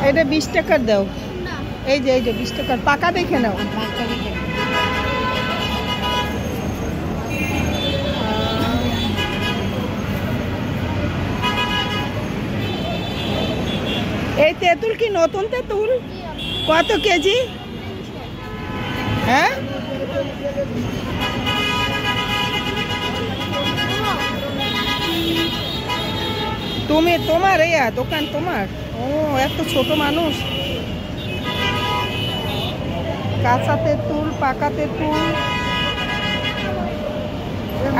এটা 20 টাকার দাও। এই যে 20 টাকার পাকা দেখে নাও। এই তেঁতুল কি নতুন তেঁতুল? কত কেজি? হ্যাঁ, তুমি তোমার এই দোকান তোমার? ও, এত ছোট মানুষ। কাঁচা তেঁতুল, পাকা তেঁতুল।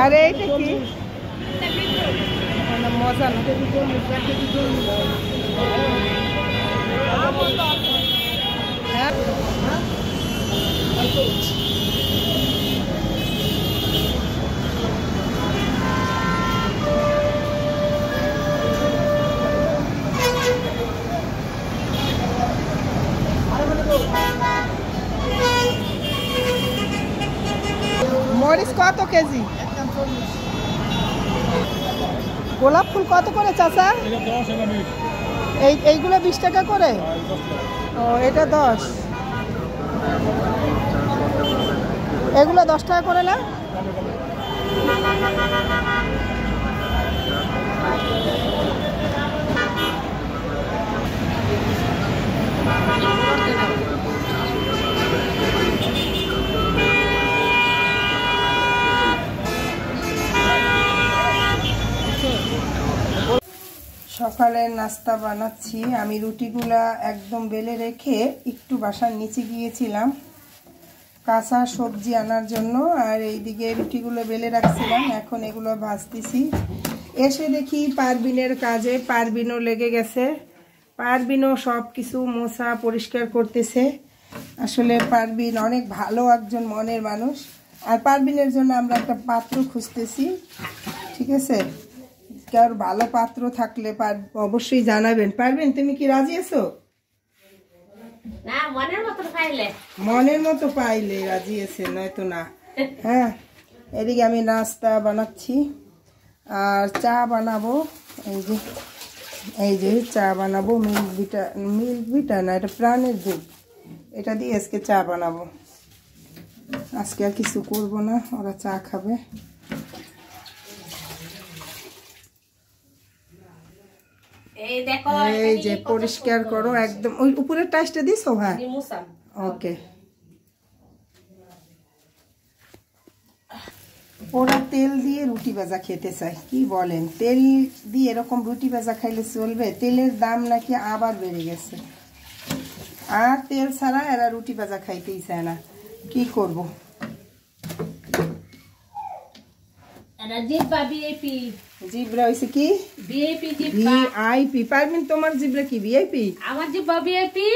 আরে এইটা কি মজা না? হ্যাঁ, মরিচ কত কেজি? গোলাপ ফুল কত করে চাচা? এইগুলো 20 টাকা করে। ও, এটা 10। এগুলো 10 টাকা করে না? সকালের নাস্তা বানাচ্ছি আমি। রুটিগুলা একদম বেলে রেখে একটু বাসার নিচে গিয়েছিলাম কাঁচা সবজি আনার জন্য, আর এইদিকে রুটিগুলো বেলে রাখছিলাম। এখন এগুলো ভাজতেছি। এসে দেখি পারবিনের কাজে পারবিনও লেগে গেছে। পারবিনও সব কিছু মোছা পরিষ্কার করতেছে। আসলে পারবিন অনেক ভালো একজন মনের মানুষ। আর পারবিনের জন্য আমরা একটা পাত্র খুঁজতেছি, ঠিক আছে? কার ভালো পাত্র থাকলে অবশ্যই জানাবেন। পারবেন, তুমি কি রাজি আছো? না, মনের মতো পাইলে রাজি আছে, নয়তো না। হ্যাঁ, এদিকে আমি নাস্তা বানাচ্ছি আর চা বানাবো। এই যে চা বানাবো। মিল্ক ভিটা না, এটা প্রাণের দুধ। এটা দিয়ে আজকে চা বানাবো। আজকে আর কিছু করবো না, ওরা চা খাবে। এই যে পরিষ্কার করো একদম। ওই উপরের টাইসটা দিছো? হ্যাঁ, ওকে। ওরা তেল দিয়ে রুটি ভাজা খেতে চায়, কি বলেন? তেল দিয়ে এরকম রুটি ভাজা খাইলে চলবে? তেলের দাম নাকি আবার বেড়ে গেছে, আর তেল ছাড়া এরা রুটি ভাজা খাইতেই চায় না। কি করব? জিব্রা হইছে কি? ভিআইপি। পারবেন, তোমার জিব্রা কি ভিআইপি? আমার জিব্বা ভিআইপি,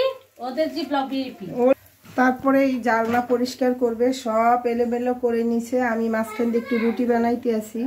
ওদের জিব্বা ভিআইপি। তারপরে এই জানলা পরিষ্কার করবে, সব এলোমেলো করে নিছে। আমি মাঝখান দিয়ে একটু রুটি বানাইতে আসি।